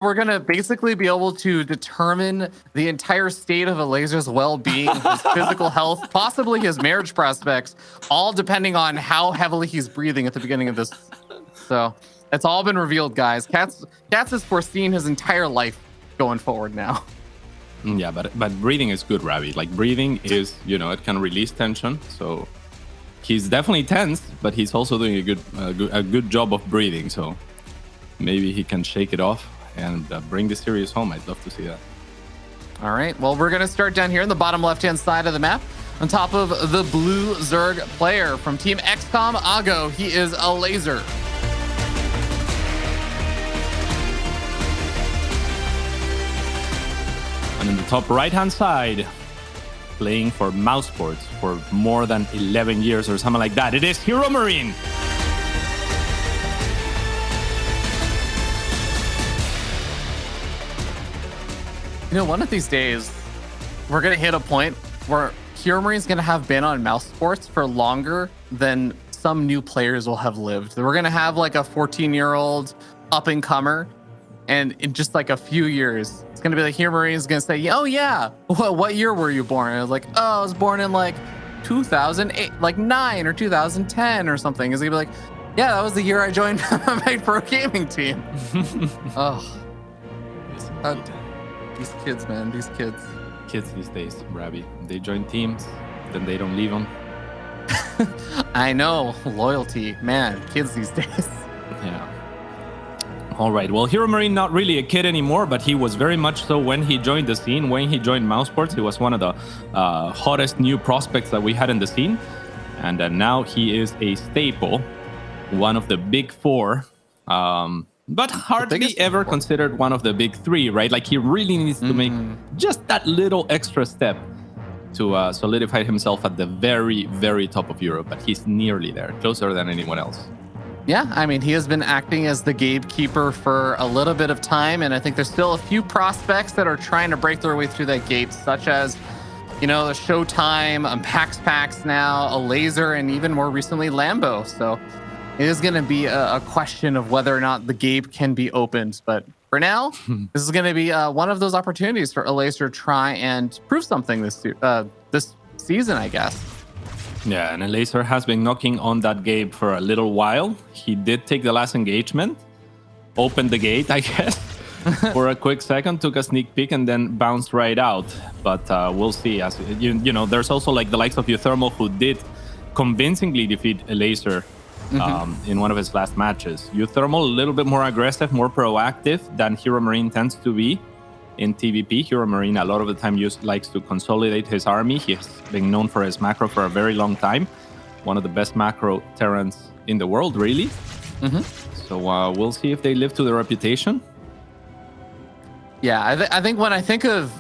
we're going to basically be able to determine the entire state of Elazer's well-being, his physical health, possibly his marriage prospects, all depending on how heavily he's breathing at the beginning of this. So it's all been revealed, guys. Cats has foreseen his entire life going forward now. Yeah, but breathing is good, Ravi. Like, breathing is, it can release tension. So he's definitely tense, but he's also doing a good job of breathing. So maybe he can shake it off and bring the series home. I'd love to see that. All right. Well, we're going to start down here in the bottom left-hand side of the map. On top of the blue Zerg player from Team XCOM Ago, he is Elazer. And in the top right-hand side, playing for Mousesports for more than 11 years or something like that, it is HeRoMaRinE. One of these days, we're going to hit a point where HeRoMaRinE's going to have been on Mousesports for longer than some new players will have lived. We're going to have like a 14-year-old up-and-comer, and in just like a few years, it's going to be like HeRoMaRinE's going to say, oh yeah, what year were you born? And I was like, oh, I was born in like 2008, like 9 or 2010 or something. It's going to be like, yeah, that was the year I joined my pro gaming team. Oh. These kids, man, these kids. Kids these days, Ravi. They join teams, then they don't leave them. I know. Loyalty. Man, kids these days. Yeah. All right. Well, HeRoMaRinE, not really a kid anymore, but he was very much so when he joined the scene. When he joined Mousesports, he was one of the hottest new prospects that we had in the scene. And now he is a staple, one of the big four. But hardly ever considered one of the big three, right? Like, he really needs to make just that little extra step to solidify himself at the very, very top of Europe. But he's nearly there, closer than anyone else. Yeah, I mean, he has been acting as the gatekeeper for a little bit of time. And I think there's still a few prospects that are trying to break their way through that gate, such as, the Showtime, Pax now, Elazer, and even more recently, Lambo. So it is going to be a question of whether or not the gate can be opened. But for now, this is going to be one of those opportunities for Elazer to try and prove something this season, I guess. Yeah, and Elazer has been knocking on that gate for a little while. He did take the last engagement, opened the gate, I guess, for a quick second, took a sneak peek, and then bounced right out. But we'll see. As there's also like the likes of Euthermal, who did convincingly defeat Elazer in one of his last matches. Euthermal, a little bit more aggressive, more proactive than HeRoMaRinE tends to be in TVP. HeRoMaRinE a lot of the time likes to consolidate his army. He has been known for his macro for a very long time. One of the best macro Terrans in the world, really. So we'll see if they live to their reputation. Yeah, I think when I think of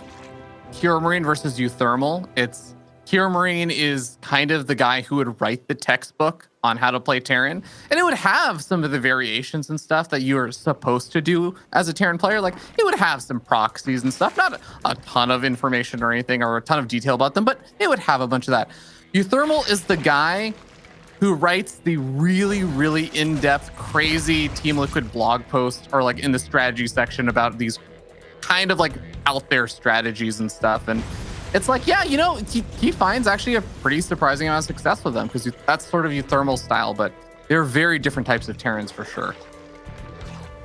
HeRoMaRinE versus Euthermal, it's HeRoMaRinE is kind of the guy who would write the textbook on how to play Terran, and it would have some of the variations and stuff that you're supposed to do as a Terran player. Like, it would have some proxies and stuff, not a ton of information or anything or a ton of detail about them, but it would have a bunch of that. Euthermal is the guy who writes the really, really in-depth, crazy Team Liquid blog post, or like in the strategy section about these kind of like out there strategies and stuff. And it's like, yeah, he finds actually a pretty surprising amount of success with them, because that's sort of Euthermal style, but they're very different types of Terrans for sure.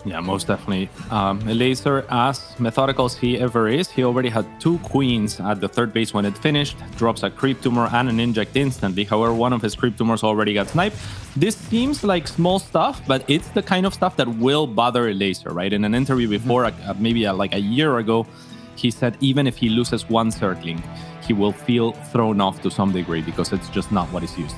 Yeah, most definitely. Elazer, as methodical as he ever is, he already had 2 queens at the third base when it finished, drops a creep tumor and an inject instantly. However, one of his creep tumors already got sniped. This seems like small stuff, but it's the kind of stuff that will bother Elazer, right? In an interview before, maybe like a year ago, he said even if he loses one circling, he will feel thrown off to some degree because it's just not what he's used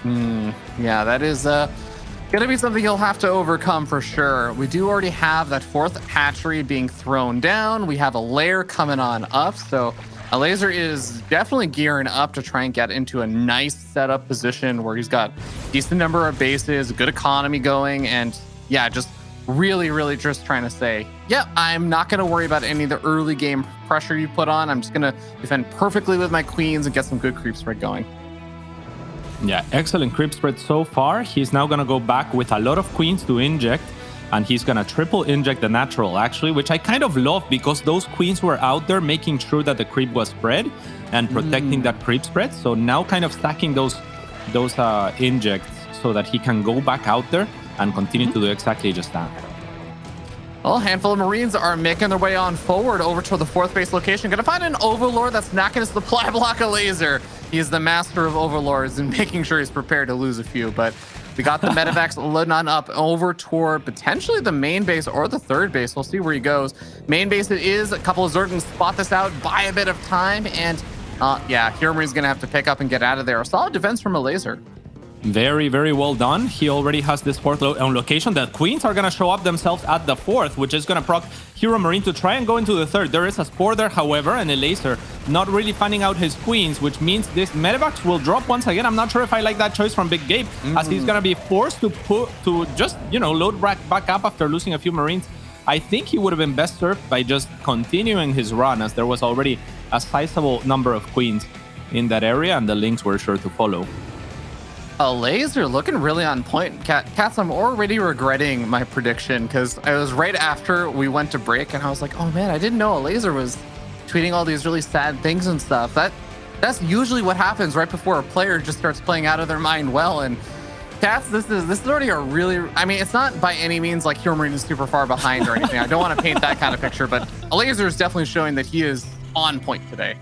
to. Yeah, that is going to be something he'll have to overcome for sure. We do already have that 4th hatchery being thrown down. We have a lair coming on up. So Elazer is definitely gearing up to try and get into a nice setup position where he's got a decent number of bases, a good economy going, and yeah, just really, really just trying to say, yeah, I'm not going to worry about any of the early game pressure you put on. I'm just going to defend perfectly with my queens and get some good creep spread going. Yeah, excellent creep spread so far. He's now going to go back with a lot of queens to inject. And he's gonna triple inject the natural, actually, which I kind of love because those queens were out there making sure that the creep was spread and protecting that creep spread. So now kind of stacking those injects so that he can go back out there and continue to do exactly just that. Well, a handful of Marines are making their way on forward over to the 4th base location. Gonna find an Overlord that's not gonna supply block a Elazer. He's the master of Overlords and making sure he's prepared to lose a few, but we got the Medivacs loading on up over toward potentially the main base or the 3rd base. We'll see where he goes. Main base it is. A couple of Zerg can spot this out, buy a bit of time, and yeah, HeRoMaRine's gonna have to pick up and get out of there. A solid defense from Elazer. Very, very well done. He already has this 4th location. The queens are going to show up themselves at the 4th, which is going to proc HeRoMaRiNE to try and go into the 3rd. There is a spore there, however, and Elazer not really finding out his queens, which means this Medivacs will drop once again. I'm not sure if I like that choice from Big Gabe, as he's going to be forced to just, load back up after losing a few Marines. I think he would have been best served by just continuing his run, as there was already a sizable number of queens in that area, and the links were sure to follow. Elazer looking really on point. Cats, I'm already regretting my prediction because I was right after we went to break and I was like, oh man, I didn't know Elazer was tweeting all these really sad things and stuff. That's usually what happens right before a player just starts playing out of their mind well. And Cats, this is already a really, I mean, it's not by any means like HeRoMaRiNE is super far behind or anything. I don't want to paint that kind of picture, but Elazer is definitely showing that he is on point today.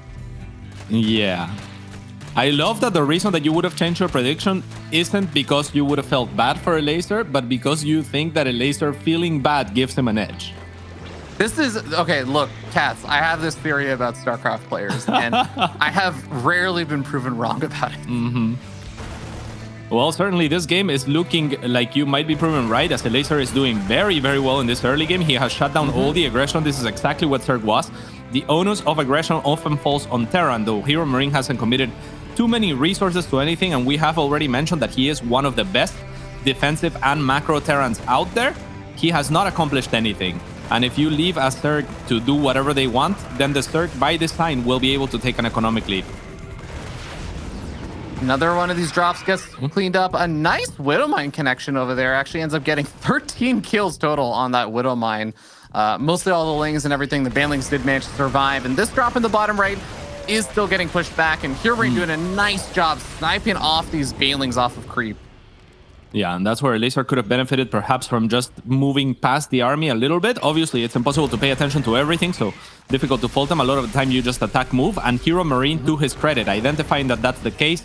Yeah. I love that the reason that you would have changed your prediction isn't because you would have felt bad for Elazer, but because you think that Elazer feeling bad gives him an edge. This is, okay, look, Cats, I have this theory about StarCraft players, and I have rarely been proven wrong about it. Well, certainly this game is looking like you might be proven right, as Elazer is doing very, very well in this early game. He has shut down all the aggression. This is exactly what Zerg was. The onus of aggression often falls on Terran, though HeRoMaRiNE hasn't committed too many resources to anything, and we have already mentioned that he is one of the best defensive and macro Terrans out there. He has not accomplished anything, and if you leave a Zerg to do whatever they want, then the Zerg by design will be able to take an economic lead. Another one of these drops gets cleaned up. A nice Widowmine connection over there. Actually ends up getting 13 kills total on that Widowmine. Mostly all the Lings and everything. The Banelings did manage to survive, and this drop in the bottom right is still getting pushed back, and HeRoMaRiNE doing a nice job sniping off these Banelings off of creep. Yeah, and that's where Elazer could have benefited perhaps from just moving past the army a little bit. Obviously, it's impossible to pay attention to everything, so difficult to fault them. A lot of the time you just attack move, and HeRoMaRiNE, to his credit, identifying that that's the case,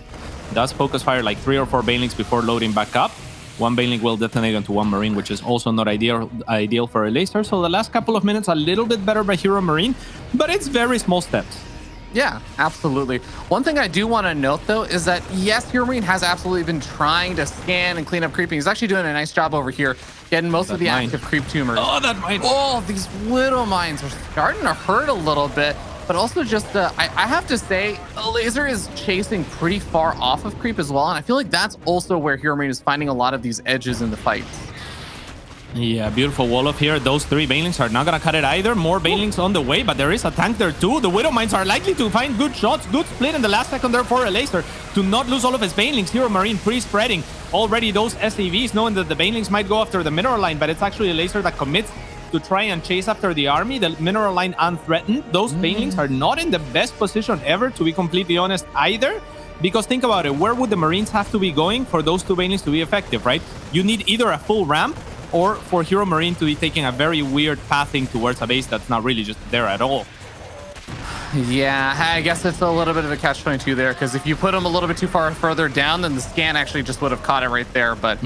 does focus fire like 3 or 4 Banelings before loading back up. One Baneling will detonate onto one Marine, which is also not ideal for Elazer. So the last couple of minutes, a little bit better by HeRoMaRiNE, but it's very small steps. Yeah, absolutely. One thing I do want to note, though, is that, yes, HeRoMaRiNE has absolutely been trying to scan and clean up creeping. He's actually doing a nice job over here, getting most of the active creep tumors. Oh, that mine. Oh, these Widow Mines are starting to hurt a little bit. But also just, I have to say, Elazer is chasing pretty far off of creep as well. And I feel like that's also where HeRoMaRiNE is finding a lot of these edges in the fights. Yeah, beautiful wall up here. Those 3 Banelings are not going to cut it either. More Banelings on the way, but there is a tank there too. The Widow Mines are likely to find good shots. Good split in the last second there for Elazer to not lose all of his Banelings. HeRoMaRiNE pre-spreading already those SCVs, knowing that the Banelings might go after the mineral line, but it's actually Elazer that commits to try and chase after the army. The mineral line unthreatened. Those Banelings are not in the best position ever, to be completely honest, either. Because think about it, where would the Marines have to be going for those 2 Banelings to be effective, right? You need either a full ramp or for HeRoMaRiNE to be taking a very weird pathing towards a base that's not really just there at all. Yeah, I guess it's a little bit of a catch-22 there, because if you put them a little bit too far further down, then the scan actually just would have caught it right there. But,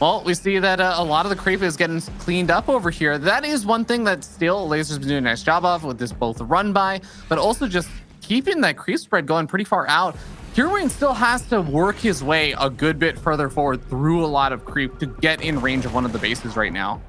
well, we see that a lot of the creep is getting cleaned up over here. That is one thing that still Elazer's been doing a nice job of with this both run by, but also just keeping that creep spread going pretty far out. HeRoMaRiNE still has to work his way a good bit further forward through a lot of creep to get in range of one of the bases right now.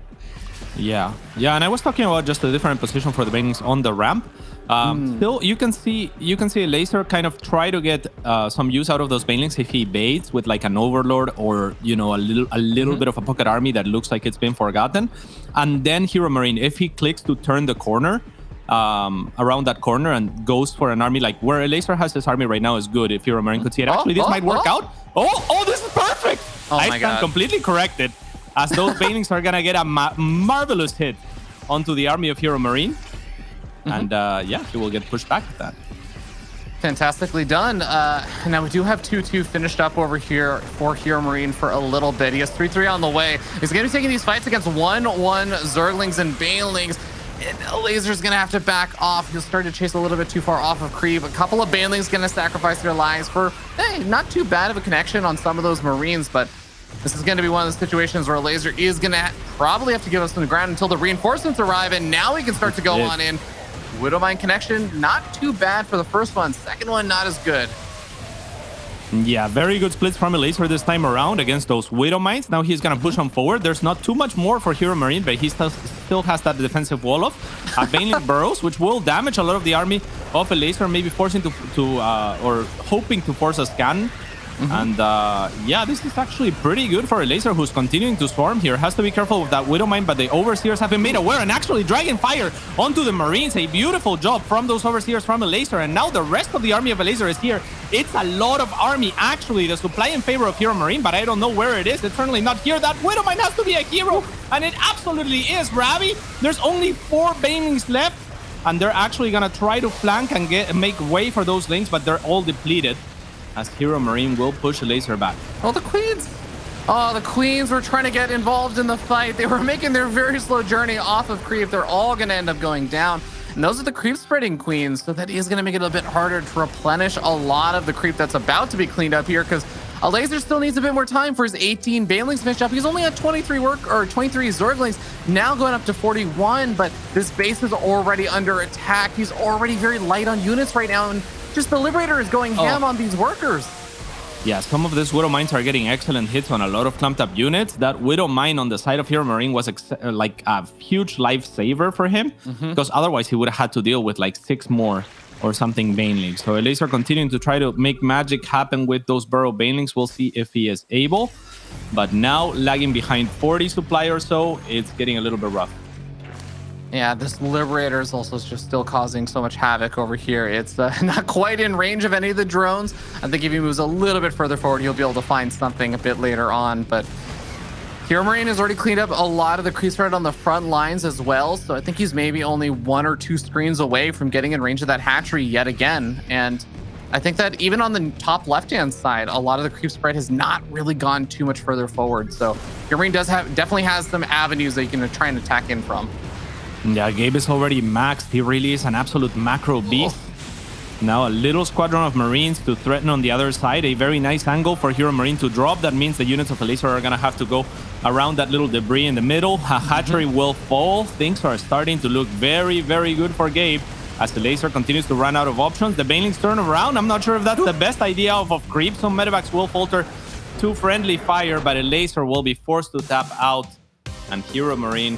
Yeah, and I was talking about just a different position for the Banelings on the ramp. Still, you can see Elazer kind of try to get some use out of those Banelings if he baits with like an Overlord or a little bit of a pocket army that looks like it's been forgotten. And then HeRoMaRiNE, if he clicks to turn the corner, around that corner and goes for an army like where Elazer has his army right now is good. If HeRoMaRiNE could see it, actually this might work out. Oh, this is perfect. Oh I my stand God. completely corrected. as those banelings are gonna get a marvelous hit onto the army of HeRoMaRinE. And yeah, he will get pushed back with that. Fantastically done. Now we do have 2-2 finished up over here for HeRoMaRinE for a little bit. He has 3-3 on the way. He's going to be taking these fights against 1-1 Zerglings and Banelings. And Elazer's going to have to back off. He'll start to chase a little bit too far off of creep. A couple of Banelings going to sacrifice their lives for, hey, not too bad of a connection on some of those Marines, but this is going to be one of the situations where Elazer is going to probably have to give us some ground until the reinforcements arrive, and now he can start to go on in. Widowmine connection, not too bad for the first one. Second one, not as good. Yeah, very good splits from Elazer this time around against those Widowmines. Now he's going to push on forward. There's not too much more for HeRoMaRinE, but he still has that defensive wall of Baneling Burrows, which will damage a lot of the army of Elazer, maybe forcing or hoping to force a scan. And yeah, this is actually pretty good for Elazer, who's continuing to swarm here. Has to be careful with that Widowmine, but the Overseers have been made aware and actually dragging fire onto the Marines. A beautiful job from those Overseers from Elazer, and now the rest of the army of Elazer is here. It's a lot of army, actually, the supply in favor of HeRoMaRinE, but I don't know where it is. It's certainly not here. That Widowmine has to be a hero, and it absolutely is, Ravi. There's only 4 Banelings left, and they're actually gonna try to flank and make way for those links, but they're all depleted, as HeRoMaRinE will push Elazer back. Oh, the Queens! Oh, the Queens were trying to get involved in the fight. They were making their very slow journey off of creep. They're all going to end up going down. And those are the creep spreading Queens, so that is going to make it a bit harder to replenish a lot of the creep that's about to be cleaned up here, because Elazer still needs a bit more time for his 18 Banelings finished up. He's only at 23 Zerglings, now going up to 41, but this base is already under attack. He's already very light on units right now, and just the Liberator is going ham on these workers. Yeah, some of these Widowmines are getting excellent hits on a lot of clamped up units. That Widowmine on the side of HeRoMaRinE was like a huge lifesaver for him, because otherwise he would have had to deal with like 6 more or something Banelings. So Elazer continuing to try to make magic happen with those Burrow Banelings. We'll see if he is able. But now lagging behind 40 supply or so, it's getting a little bit rough. Yeah, this Liberator is also just still causing so much havoc over here. It's not quite in range of any of the drones. I think if he moves a little bit further forward, he'll be able to find something a bit later on. But HeRoMaRinE has already cleaned up a lot of the creep spread on the front lines as well. So I think he's maybe only 1 or 2 screens away from getting in range of that hatchery yet again. And I think that even on the top left-hand side, a lot of the creep spread has not really gone too much further forward. So HeRoMaRinE definitely has some avenues that you can try and attack in from. Yeah, Gabe is already maxed. He really is an absolute macro beast. Now a little squadron of Marines to threaten on the other side. A very nice angle for HeRoMaRinE to drop. That means the units of Elazer are going to have to go around that little debris in the middle. A hatchery will fall. Things are starting to look very, very good for Gabe as Elazer continues to run out of options. The Banelings turn around. I'm not sure if that's the best idea of creep. Some medevacs will falter to friendly fire, but Elazer will be forced to tap out. And HeRoMaRinE,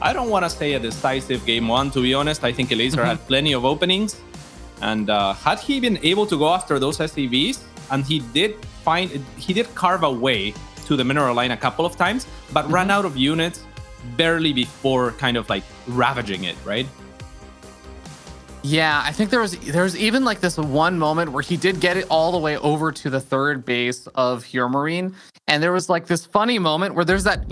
I don't want to say a decisive game 1, to be honest. I think Elazer had plenty of openings. And had he been able to go after those SCVs, and he did carve a way to the mineral line a couple of times, but ran out of units barely before kind of like ravaging it, right? Yeah, I think there was even like this one moment where he did get it all the way over to the 3rd base of HeRoMaRinE, and there was like this funny moment where there's that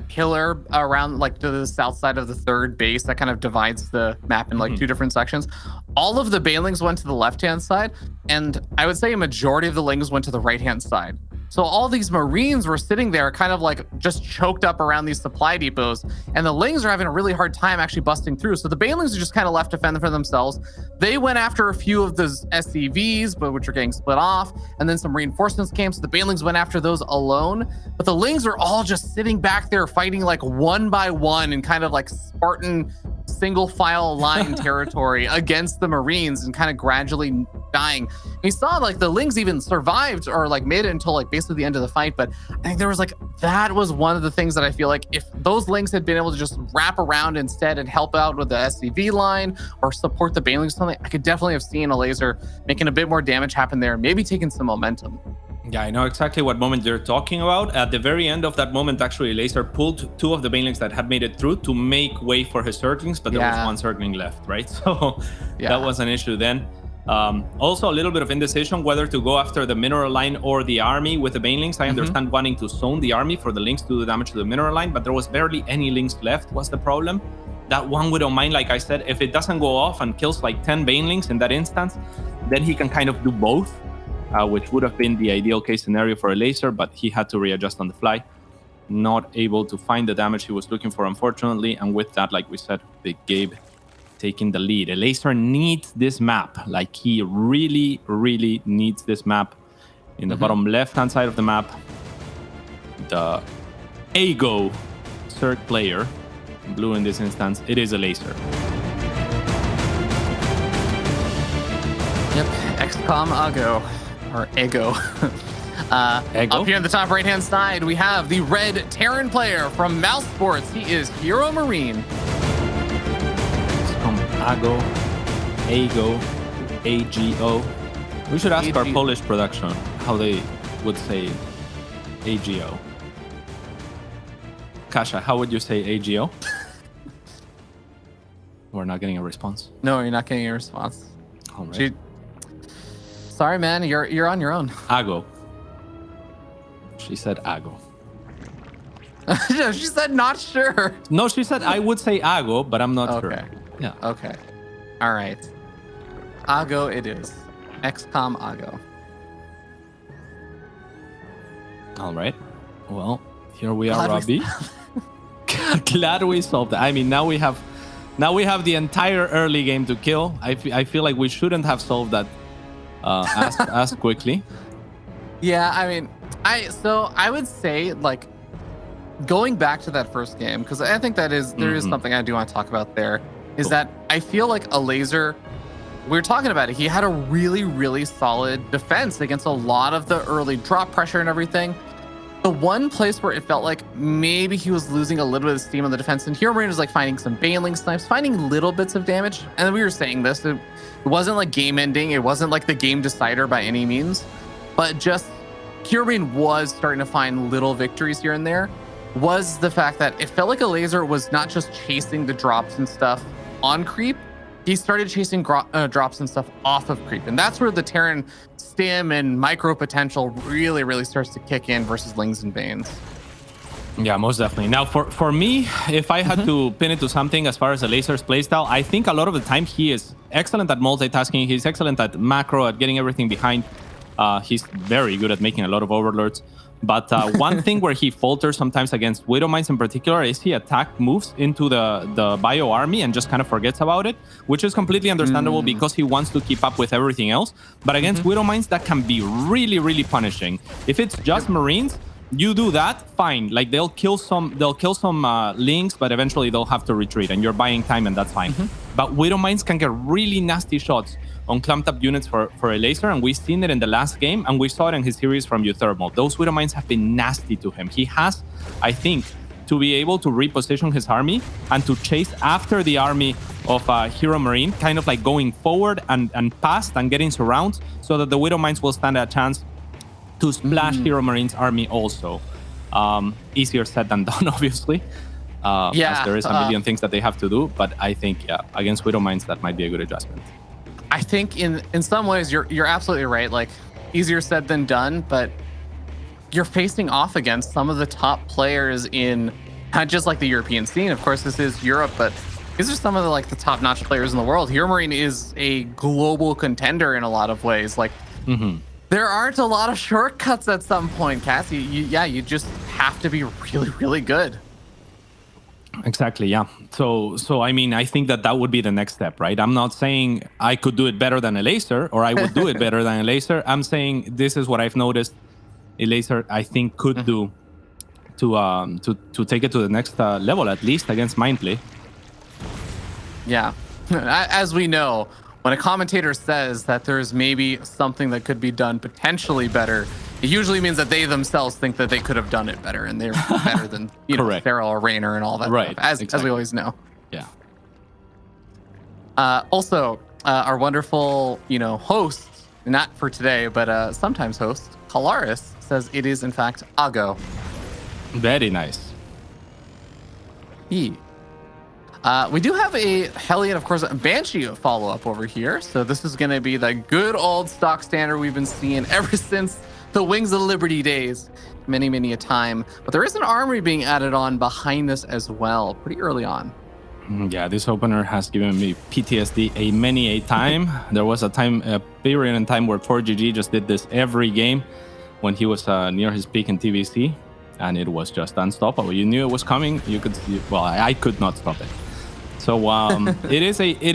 pillar around like to the south side of the 3rd base that kind of divides the map in like 2 different sections. All of the Banelings went to the left-hand side, and I would say a majority of the Lings went to the right-hand side. So all these Marines were sitting there kind of like just choked up around these supply depots, and the Lings are having a really hard time actually busting through. So the Banelings are just kind of left to fend for themselves. They went after a few of those SCVs, but which are getting split off, and then some reinforcements came, so the Banelings went after those alone. But the Lings are all just sitting back there fighting like 1 by 1 in kind of like Spartan single file line territory against the Marines, and kind of gradually dying. We saw like the Lings even survived or like made it until like basically the end of the fight, but I think there was like, that was one of the things that I feel like if those Lings had been able to just wrap around instead and help out with the SCV line or support the Banelings or something, I could definitely have seen Elazer making a bit more damage happen there, maybe taking some momentum. Yeah, I know exactly what moment you're talking about. At the very end of that moment, actually, Elazer pulled 2 of the Banelings that had made it through to make way for his Zerglings, but there was 1 Zergling left, right? So that was an issue then. Also, a little bit of indecision whether to go after the mineral line or the army with the banelings. I understand wanting to zone the army for the links to do damage to the mineral line, but there was barely any links left. What's the problem? That one Widowmine, like I said, if it doesn't go off and kills like 10 banelings in that instance, then he can kind of do both, which would have been the ideal case scenario for Elazer, but he had to readjust on the fly. Not able to find the damage he was looking for, unfortunately. And with that, like we said, Big Gabe taking the lead. Elazer needs this map. Like, he really, really needs this map. In the bottom left-hand side of the map, the Ago third player, blue in this instance, it is Elazer. Yep, XCOM Ago, or Ego. Ego? Up here in the top right-hand side, we have the red Terran player from Mouse Sports. He is HeRoMaRinE. XCOM Ago, Ago, AGO. We should ask our Polish production how they would say AGO. Kasia, how would you say AGO? We're not getting a response. No, you're not getting a response. All right. Sorry, man. You're on your own. Ago. She said Ago. No, she said not sure. No, she said I would say Ago, but I'm not sure. Okay. Yeah. Okay. All right. Ago it is. XCOM Ago. All right. Well, here we are, Robbie. Glad we solved that. I mean, now we have the entire early game to kill. I feel like we shouldn't have solved that as quickly. Yeah, I mean, I would say, like, going back to that first game, because I think there is something I do want to talk about there, is that I feel like Elazer, we were talking about it, he had a really, really solid defense against a lot of the early drop pressure and everything. The one place where it felt like maybe he was losing a little bit of steam on the defense, and HeRoMaRinE was like finding some baneling snipes, finding little bits of damage. And we were saying this, it wasn't like game ending, it wasn't like the game decider by any means, but just HeRoMaRinE was starting to find little victories here and there. Was the fact that it felt like Elazer was not just chasing the drops and stuff on creep, he started chasing drops and stuff off of creep. And that's where the Terran stim and micro potential really, really starts to kick in versus Lings and Banes. Yeah, most definitely. Now, for me, if I had to pin it to something as far as Elazer's playstyle, I think a lot of the time he is excellent at multitasking. He's excellent at macro, at getting everything behind. He's very good at making a lot of overlords. But one thing where he falters sometimes against Widowmines in particular is he attack moves into the bio army and just kind of forgets about it, which is completely understandable because he wants to keep up with everything else. But against Widowmines, that can be really, really punishing. If it's just Marines, you do that, fine. Like they'll kill some links, but eventually they'll have to retreat, and you're buying time, and that's fine. But Widowmines can get really nasty shots on clumped up units for Elazer, and we've seen it in the last game, and we saw it in his series from Euthermal. Those Widowmines have been nasty to him. He has, I think, to be able to reposition his army and to chase after the army of HeRoMaRinE, kind of like going forward and past and getting surrounds, so that the Widowmines will stand a chance to splash HeRoMaRinE's army also. Easier said than done, obviously. As there is a million things that they have to do, but I think, against Widowmines, that might be a good adjustment. I think in some ways you're absolutely right. Like, easier said than done, but you're facing off against some of the top players in not just like the European scene. Of course, this is Europe, but these are some of the top-notch players in the world. HeRoMaRinE is a global contender in a lot of ways. Like, there aren't a lot of shortcuts at some point, Cassie. You just have to be really, really good. Exactly, yeah. So I mean, I think that would be the next step, right? I'm not saying I could do it better than Elazer, or I would do it better than Elazer. I'm saying this is what I've noticed Elazer, I think, could do to take it to the next level, at least against Mindplay. Yeah. As we know, when a commentator says that there's maybe something that could be done potentially better, it usually means that they themselves think that they could have done it better, and they're better than Feral or Raynor and all that stuff, as we always know. Yeah. Also, our wonderful, host, not for today, but sometimes host, Kalaris, says it is in fact Ago. Very nice. We do have a Hellion, of course, a Banshee follow-up over here. So this is going to be the good old stock standard we've been seeing ever since the Wings of Liberty days. Many a time. But there is an armory being added on behind this as well, pretty early on. Yeah, this opener has given me PTSD many a time. There was a period in time where 4GG just did this every game when he was near his peak in TVC, and it was just unstoppable. You knew it was coming. You could see, well, I could not stop it. So it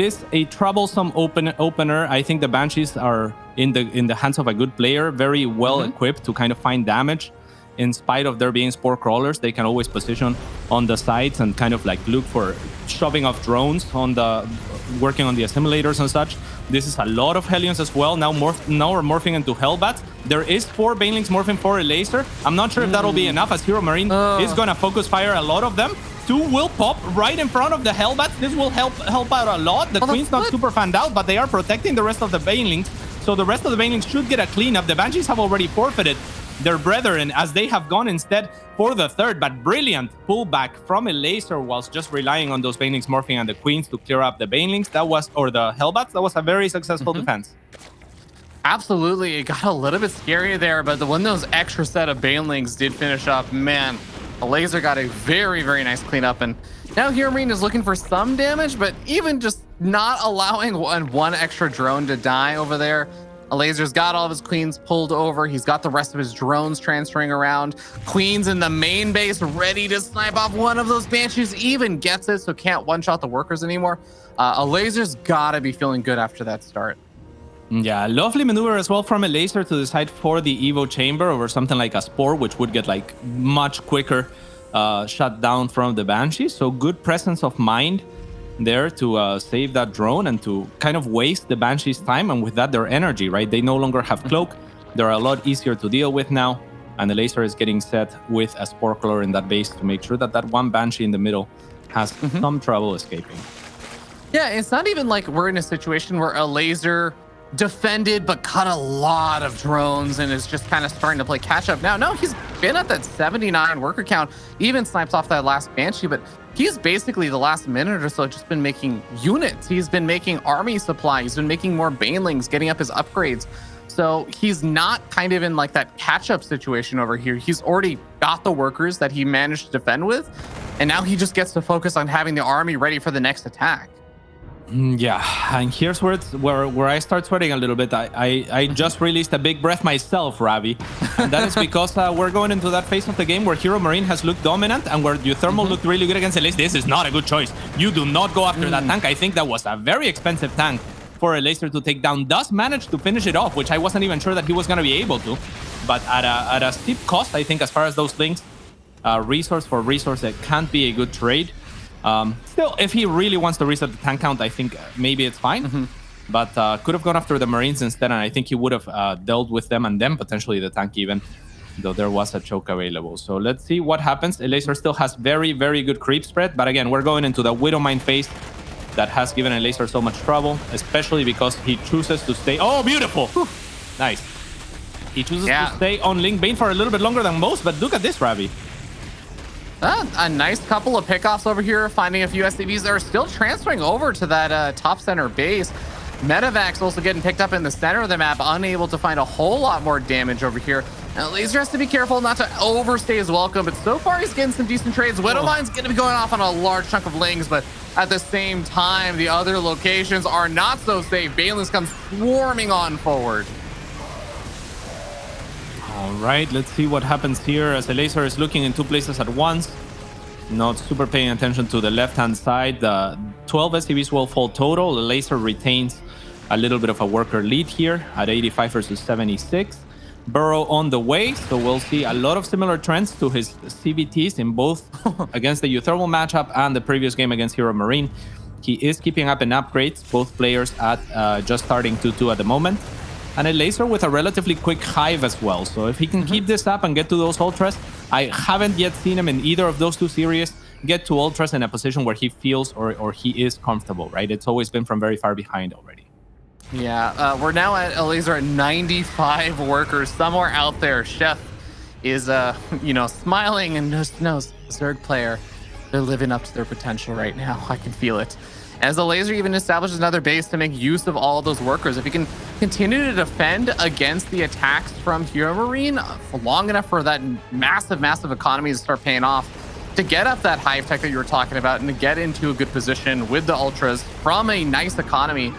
is a troublesome opener. I think the Banshees are in the hands of a good player, very well equipped to kind of find damage. In spite of there being spore crawlers, they can always position on the sides and kind of like look for shoving off drones on working on the assimilators and such. This is a lot of Hellions as well. Now we're morphing into Hellbats. There is 4 Banelings morphing for Elazer. I'm not sure if that'll be enough, as HeRoMaRinE is gonna focus fire a lot of them. 2 will pop right in front of the Hellbats. This will help out a lot. The Queen's not super fanned out, but they are protecting the rest of the Banelings. So the rest of the Banelings should get a cleanup. The Banshees have already forfeited their brethren as they have gone instead for the third, but brilliant pullback from Elazer whilst just relying on those Banelings morphing and the Queens to clear up the Banelings. Or the Hellbats. That was a very successful defense. Absolutely. It got a little bit scary there, but when those extra set of Banelings did finish up, man, Elazer got a very nice cleanup. And now HeRoMaRinE is looking for some damage, but even just not allowing one extra drone to die over there. Elazer's got all of his Queens pulled over. He's got the rest of his drones transferring around. Queens in the main base ready to snipe off one of those Banshees. Even gets it, so can't one-shot the workers anymore. Elazer's got to be feeling good after that start. Yeah, lovely maneuver as well from Elazer to decide for the Evo Chamber over something like a Spore, which would get like much quicker shut down from the Banshee. So good presence of mind there to save that drone and to kind of waste the Banshee's time, and with that their energy, right? They no longer have cloak. They're a lot easier to deal with now, and the Elazer is getting set with a Spore Crawler in that base to make sure that that one Banshee in the middle has some trouble escaping. Yeah, it's not even like we're in a situation where Elazer defended but cut a lot of drones and is just kind of starting to play catch up now. No, he's been at that 79 worker count, even snipes off that last Banshee, but he's basically the last minute or so just been making units. He's been making army supply. He's been making more Banelings, getting up his upgrades. So he's not kind of in like that catch-up situation over here. He's already got the workers that he managed to defend with, and now he just gets to focus on having the army ready for the next attack. Yeah, and here's where I start sweating a little bit. I just released a big breath myself, Ravi, and that is because we're going into that phase of the game where HeRoMaRinE has looked dominant and where Euthermal looked really good against Elazer. This is not a good choice. You do not go after that tank. I think that was a very expensive tank for Elazer to take down. Does manage to finish it off, which I wasn't even sure that he was going to be able to, but at a steep cost, I think, as far as those things, resource for resource, it can't be a good trade. Still, if he really wants to reset the tank count, I think maybe it's fine. But could have gone after the Marines instead, and I think he would have dealt with them and then potentially the tank even, though there was a choke available. So let's see what happens. Elazer still has very good creep spread, but again, we're going into the Widowmine phase that has given Elazer so much trouble, especially because he chooses to stay. Oh, beautiful! Whew. Nice. He chooses to stay on Link Bane for a little bit longer than most, but look at this, Ravi. A nice couple of pickoffs over here, finding a few SCVs that are still transferring over to that top center base. Medevac's also getting picked up in the center of the map, unable to find a whole lot more damage over here. Now, Elazer has to be careful not to overstay his welcome, but so far he's getting some decent trades. Widowmine's going to be going off on a large chunk of Lings, but at the same time, the other locations are not so safe. Banelings come swarming on forward. All right, let's see what happens here as Elazer is looking in 2 places at once. Not super paying attention to the left-hand side. The 12 SCVs will fall total. Elazer retains a little bit of a worker lead here at 85 versus 76. Burrow on the way, so we'll see a lot of similar trends to his CVTs in both against the Euthermal matchup and the previous game against HeRoMaRinE. He is keeping up in upgrades, both players at just starting 2-2 at the moment. And Elazer with a relatively quick hive as well. So if he can keep this up and get to those ultras, I haven't yet seen him in either of those 2 series get to ultras in a position where he feels or he is comfortable, right? It's always been from very far behind already. Yeah, we're now at Elazer at 95 workers. Somewhere out there, Chef is, smiling and just knows Zerg player. they're living up to their potential right now. I can feel it. As Elazer even establishes another base to make use of all of those workers. If he can continue to defend against the attacks from HeRoMaRinE for long enough for that massive economy to start paying off, to get up that hive tech that you were talking about and to get into a good position with the ultras from a nice economy,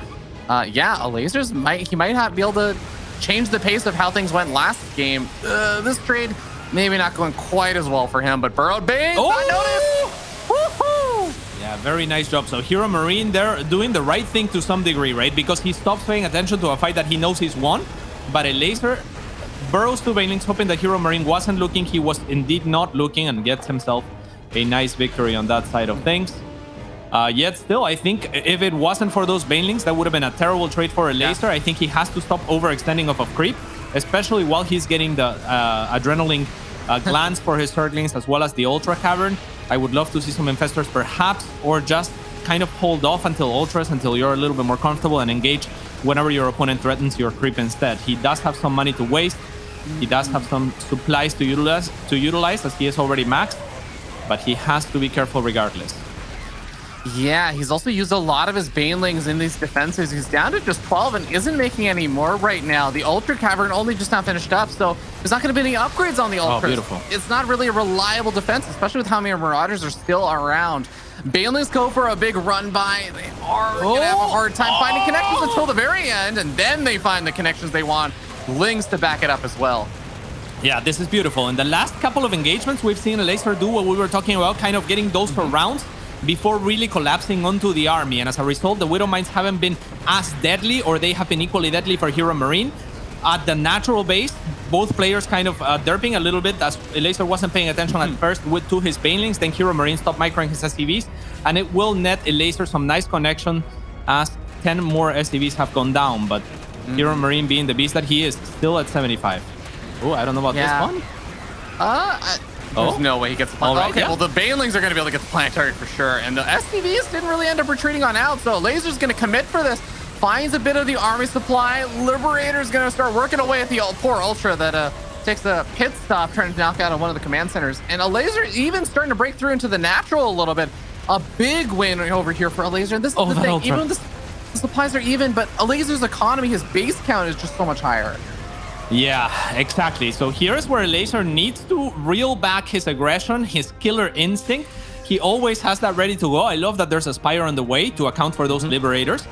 yeah, Elazer's might be able to change the pace of how things went last game. This trade maybe not going quite as well for him, but Burrowed Bane, I noticed. Woohoo! Yeah, very nice job. So HeRoMaRinE, they're doing the right thing to some degree, right? Because he stops paying attention to a fight that he knows he's won. But Elazer burrows to Banelings, hoping that HeRoMaRinE wasn't looking. He was indeed not looking and gets himself a nice victory on that side of things. Yet still, I think if it wasn't for those Banelings, that would have been a terrible trade for Elazer. I think he has to stop overextending off of creep, especially while he's getting the adrenaline glands for his Zerglings as well as the Ultra Cavern. I would love to see some Infestors perhaps, or just kind of hold off until Ultras, until you're a little bit more comfortable and engage whenever your opponent threatens your creep instead. He does have some money to waste. He does have some supplies to utilize as he is already maxed, but he has to be careful regardless. Yeah, he's also used a lot of his Banelings in these defenses. He's down to just 12 and isn't making any more right now. The Ultra Cavern only just now finished up, so there's not going to be any upgrades on the Ultras. Oh, beautiful. It's not really a reliable defense, especially with how many Marauders are still around. Banelings go for a big run by. They are going to have a hard time finding connections until the very end, and then they find the connections they want. Lings to back it up as well. Yeah, this is beautiful. In the last couple of engagements, we've seen Elazer do what we were talking about, kind of getting those rounds before really collapsing onto the army. And as a result, the Widow Mines haven't been as deadly, or they have been equally deadly for HeRoMaRinE. At the natural base, both players kind of derping a little bit, as Elazer wasn't paying attention at first to his Banelings. Then HeRoMaRinE stopped microing his SCVs, and it will net Elazer some nice connection as 10 more SCVs have gone down. But HeRoMaRinE, being the beast that he is, still at 75. Oh, I don't know about this one. There's no way he gets the planetary. Right, well, the Banelings are going to be able to get the planetary for sure. And the SCVs didn't really end up retreating on out, so Elazer's going to commit for this. Finds a bit of the army supply. Liberator's going to start working away at the poor Ultra that takes a pit stop trying to knock out one of the command centers. And Elazer even starting to break through into the natural a little bit. A big win over here for Elazer. And this is the thing, Ultra. even the supplies are even, but Elazer's economy, his base count is just so much higher. Yeah, exactly. So here's where Elazer needs to reel back his aggression, his killer instinct. He always has that ready to go. I love that there's a Spire on the way to account for those Liberators.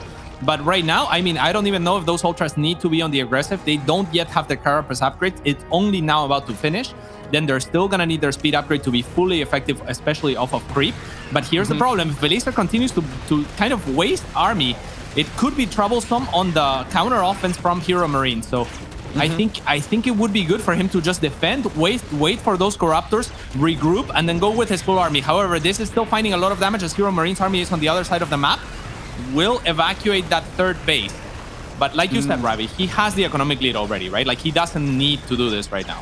But right now, I mean, I don't even know if those Ultras need to be on the aggressive. They don't yet have the Carapace upgrade. It's only now about to finish. Then they're still going to need their speed upgrade to be fully effective, especially off of creep. But here's the problem. If Elazer continues to kind of waste army, it could be troublesome on the counter offense from HeRoMaRinE. So I think it would be good for him to just defend, wait for those Corruptors, regroup, and then go with his full army. However, this is still finding a lot of damage as HeRoMaRinE's army is on the other side of the map. Will evacuate that third base. But like you said, Ravi, he has the economic lead already, right? Like, he doesn't need to do this right now.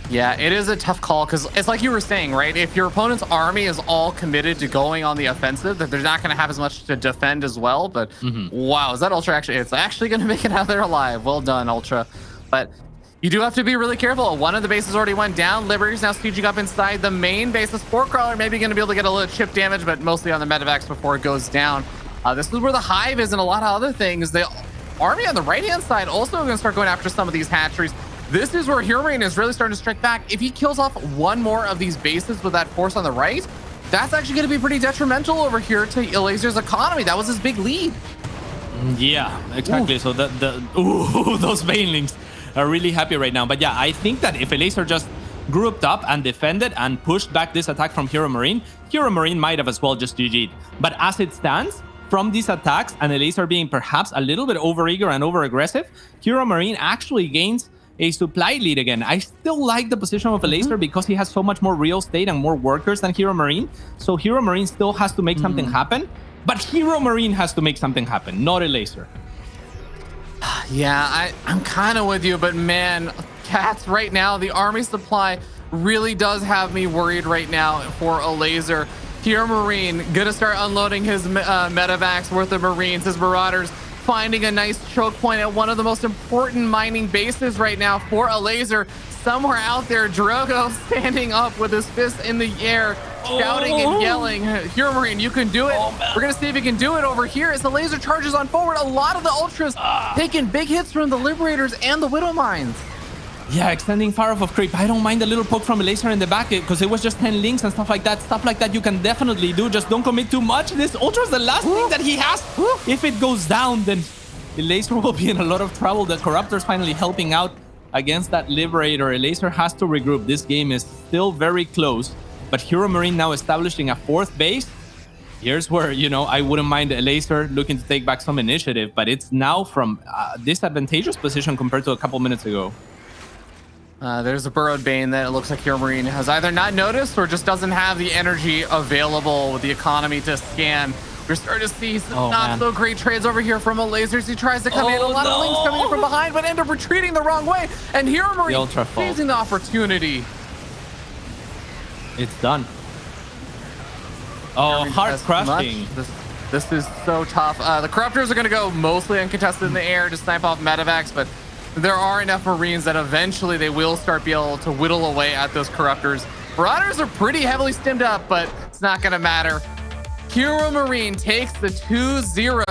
Yeah, it is a tough call because it's like you were saying, right? If your opponent's army is all committed to going on the offensive, that they're not going to have as much to defend as well. But wow, is that Ultra actually? It's actually going to make it out there alive. Well done, Ultra. But you do have to be really careful. One of the bases already went down. Liberty's now sieging up inside the main base. The Spore Crawler maybe going to be able to get a little chip damage, but mostly on the Medivacs before it goes down. This is where the Hive is and a lot of other things. The army on the right-hand side also going to start going after some of these hatcheries. This is where HeRoMaRinE is really starting to strike back. If he kills off one more of these bases with that force on the right, that's actually going to be pretty detrimental over here to Elazer's economy. That was his big lead. Yeah, exactly. So those Banelings are really happy right now. But yeah, I think that if Elazer just grouped up and defended and pushed back this attack from HeRoMaRinE, HeRoMaRinE might have as well just GG'd. But as it stands, from these attacks and Elazer being perhaps a little bit overeager and over-aggressive, HeRoMaRinE actually gains a supply lead again. I still like the position of Elazer because he has so much more real estate and more workers than HeRoMaRinE. So HeRoMaRinE still has to make something happen, but HeRoMaRinE has to make something happen, not Elazer. Yeah, I'm kind of with you, but man, Cats, right now, the army supply really does have me worried right now for Elazer. HeRoMaRinE gonna start unloading his Medivacs worth of Marines, his Marauders, finding a nice choke point at one of the most important mining bases right now for Elazer. Somewhere out there, Drogo standing up with his fist in the air, shouting and yelling. HeRoMaRiNE, you can do it. We're going to see if he can do it over here as the laser charges on forward. A lot of the Ultras taking big hits from the Liberators and the Widow Mines. Yeah, extending far off of creep. I don't mind a little poke from Elazer in the back because it was just 10 links and stuff like that. Stuff like that you can definitely do. Just don't commit too much. This Ultra is the last thing that he has. If it goes down, then Elazer will be in a lot of trouble. The Corruptor's finally helping out against that Liberator. Elazer has to regroup. This game is still very close. But HeRoMaRiNE now establishing a 4th base. Here's where, you know, I wouldn't mind Elazer looking to take back some initiative. But it's now from a disadvantageous position compared to a couple minutes ago. There's a Burrowed Bane that it looks like HeRoMaRiNE has either not noticed or just doesn't have the energy available with the economy to scan. We're starting to see some not so great trades over here from Elazer as he tries to come in. A lot of links coming in from behind, but end up retreating the wrong way. And HeRoMaRiNE seizing the opportunity. It's done. Oh, heart crushing. This is so tough. The Corruptors are going to go mostly uncontested in the air to snipe off medevacs, but there are enough Marines that eventually they will start being able to whittle away at those Corruptors. Marauders are pretty heavily stimmed up, but it's not going to matter. HeRoMaRiNE takes the 2-0.